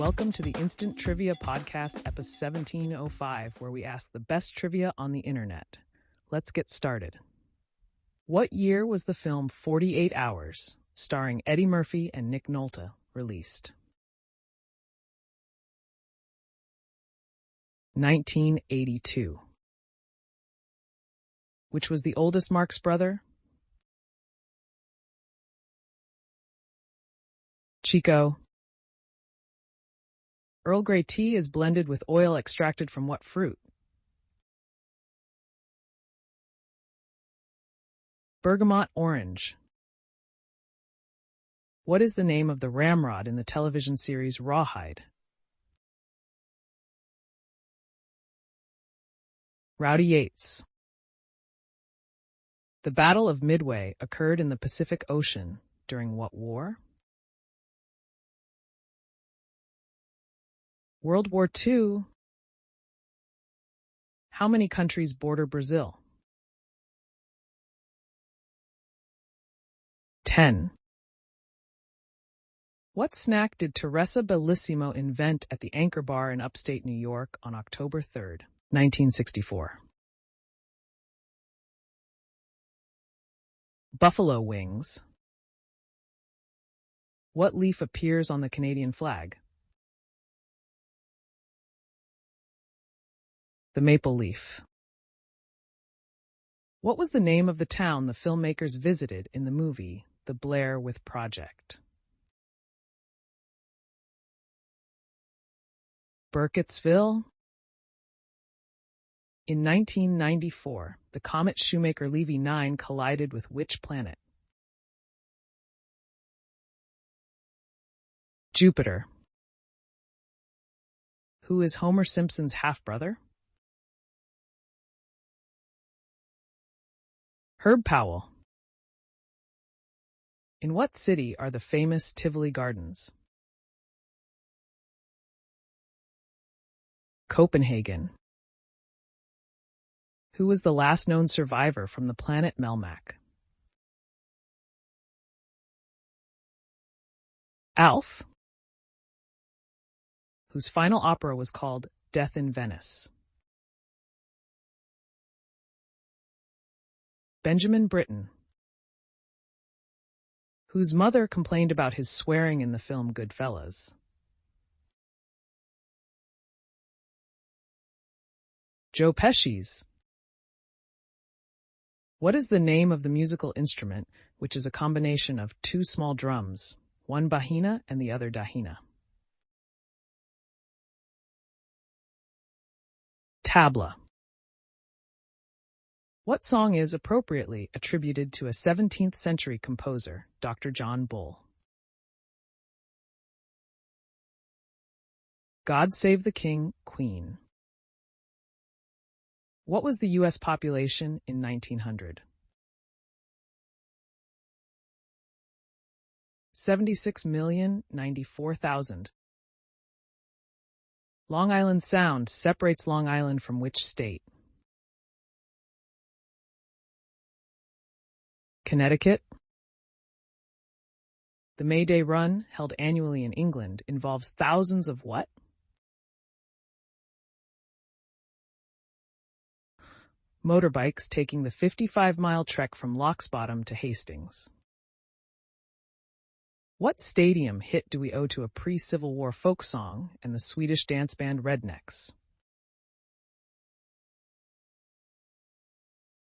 Welcome to the Instant Trivia Podcast, episode 1705, where we ask the best trivia on the internet. Let's get started. What year was the film 48 Hours, starring Eddie Murphy and Nick Nolte, released? 1982. Which was the oldest Marx brother? Chico. Earl Grey tea is blended with oil extracted from what fruit? Bergamot orange. What is the name of the ramrod in the television series Rawhide? Rowdy Yates. The Battle of Midway occurred in the Pacific Ocean during what war? World War II. How many countries border Brazil? 10. What snack did Teresa Bellissimo invent at the Anchor Bar in upstate New York on October 3rd, 1964? Buffalo wings. What leaf appears on the Canadian flag? The maple leaf. What was the name of the town the filmmakers visited in the movie The Blair Witch Project? Burkittsville. In 1994, the comet Shoemaker-Levy 9 collided with which planet? Jupiter. Who is Homer Simpson's half-brother? Herb Powell. In what city are the famous Tivoli Gardens? Copenhagen. Who was the last known survivor from the planet Melmac? Alf. Whose final opera was called Death in Venice? Benjamin Britten. Whose mother complained about his swearing in the film Goodfellas? Joe Pesci's. What is the name of the musical instrument which is a combination of two small drums, one bahina and the other dahina? Tabla. What song is appropriately attributed to a 17th century composer, Dr. John Bull? God Save the King, Queen. What was the U.S. population in 1900? 76,094,000. Long Island Sound separates Long Island from which state? Connecticut. The May Day Run, held annually in England, involves thousands of what? Motorbikes taking the 55-mile trek from Locksbottom to Hastings. What stadium hit do we owe to a pre-Civil War folk song and the Swedish dance band Rednecks?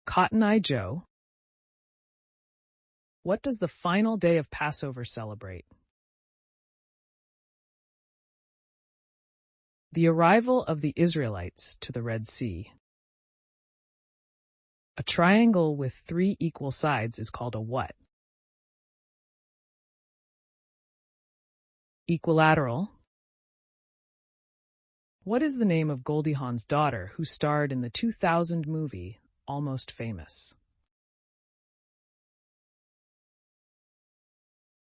Cotton Eye Joe. What does the final day of Passover celebrate? The arrival of the Israelites to the Red Sea. A triangle with 3 equal sides is called a what? Equilateral. What is the name of Goldie Hawn's daughter who starred in the 2000 movie Almost Famous?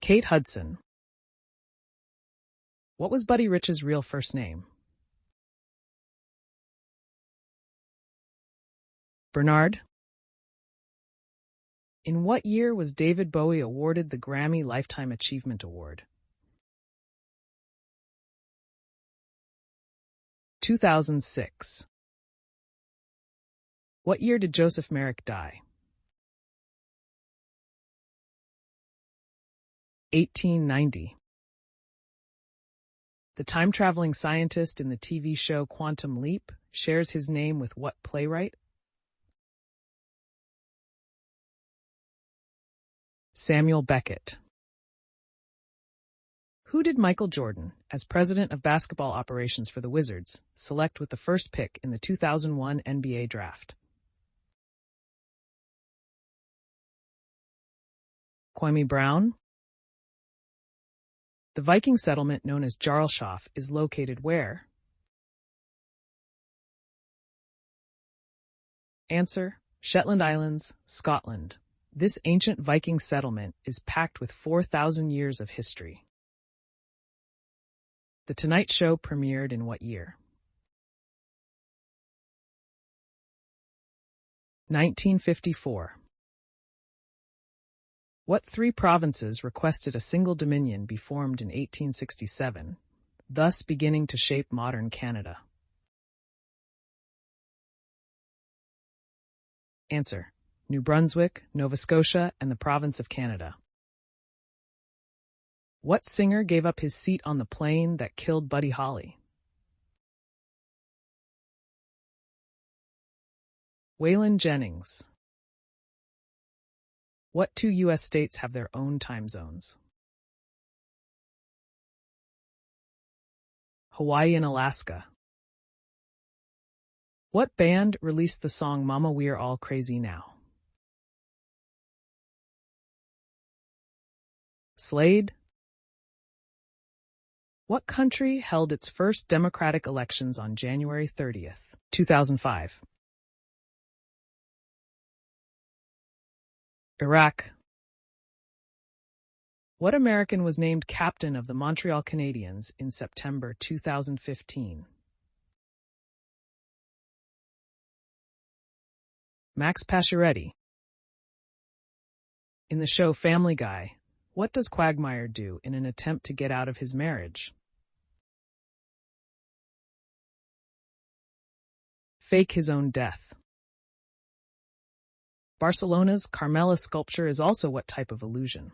Kate Hudson. What was Buddy Rich's real first name? Bernard. In what year was David Bowie awarded the Grammy Lifetime Achievement Award? 2006. What year did Joseph Merrick die? 1890. The time-traveling scientist in the TV show Quantum Leap shares his name with what playwright? Samuel Beckett. Who did Michael Jordan, as president of basketball operations for the Wizards, select with the first pick in the 2001 NBA draft? Kwame Brown. The Viking settlement known as Jarlshof is located where? Answer: Shetland Islands, Scotland. This ancient Viking settlement is packed with 4,000 years of history. The Tonight Show premiered in what year? 1954. What three provinces requested a single dominion be formed in 1867, thus beginning to shape modern Canada? Answer: New Brunswick, Nova Scotia, and the province of Canada. What singer gave up his seat on the plane that killed Buddy Holly? Waylon Jennings. What two U.S. states have their own time zones? Hawaii and Alaska. What band released the song Mama We're All Crazy Now? Slade. What country held its first democratic elections on January 30th, 2005? Iraq. What American was named captain of the Montreal Canadiens in September 2015? Max Pacioretty. In the show Family Guy, what does Quagmire do in an attempt to get out of his marriage? Fake his own death. Barcelona's Carmela sculpture is also what type of illusion?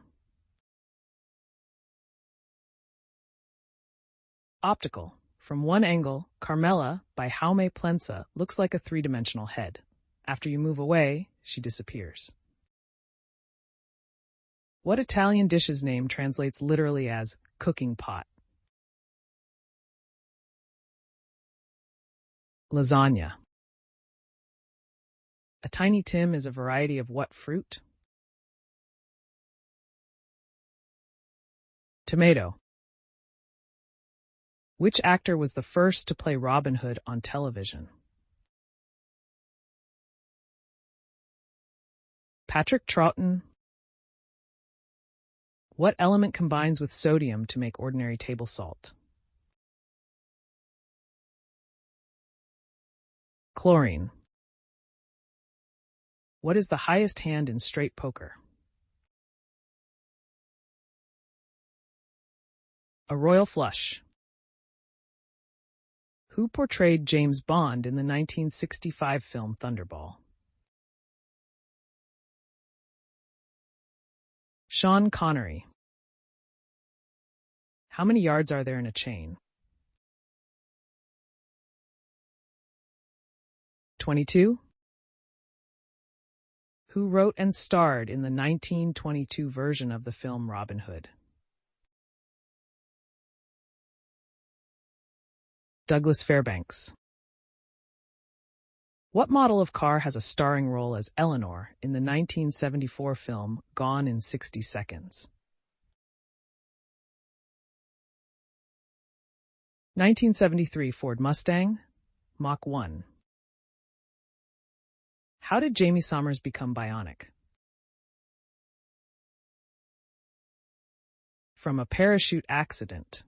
Optical. From one angle, Carmela, by Jaume Plensa, looks like a three-dimensional head. After you move away, she disappears. What Italian dish's name translates literally as cooking pot? Lasagna. A Tiny Tim is a variety of what fruit? Tomato. Which actor was the first to play Robin Hood on television? Patrick Troughton. What element combines with sodium to make ordinary table salt? Chlorine. What is the highest hand in straight poker? A royal flush. Who portrayed James Bond in the 1965 film Thunderball? Sean Connery. How many yards are there in a chain? 22. Who wrote and starred in the 1922 version of the film Robin Hood? Douglas Fairbanks. What model of car has a starring role as Eleanor in the 1974 film Gone in 60 Seconds? 1973 Ford Mustang, Mach 1. How did Jamie Sommers become bionic? From a parachute accident.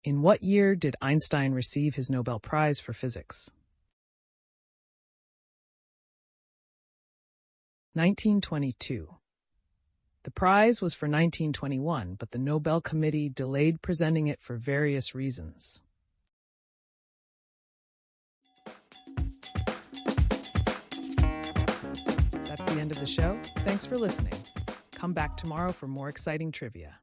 In what year did Einstein receive his Nobel Prize for Physics? 1922. The prize was for 1921, but the Nobel Committee delayed presenting it for various reasons. the end of the show. Thanks for listening. Come back tomorrow for more exciting trivia.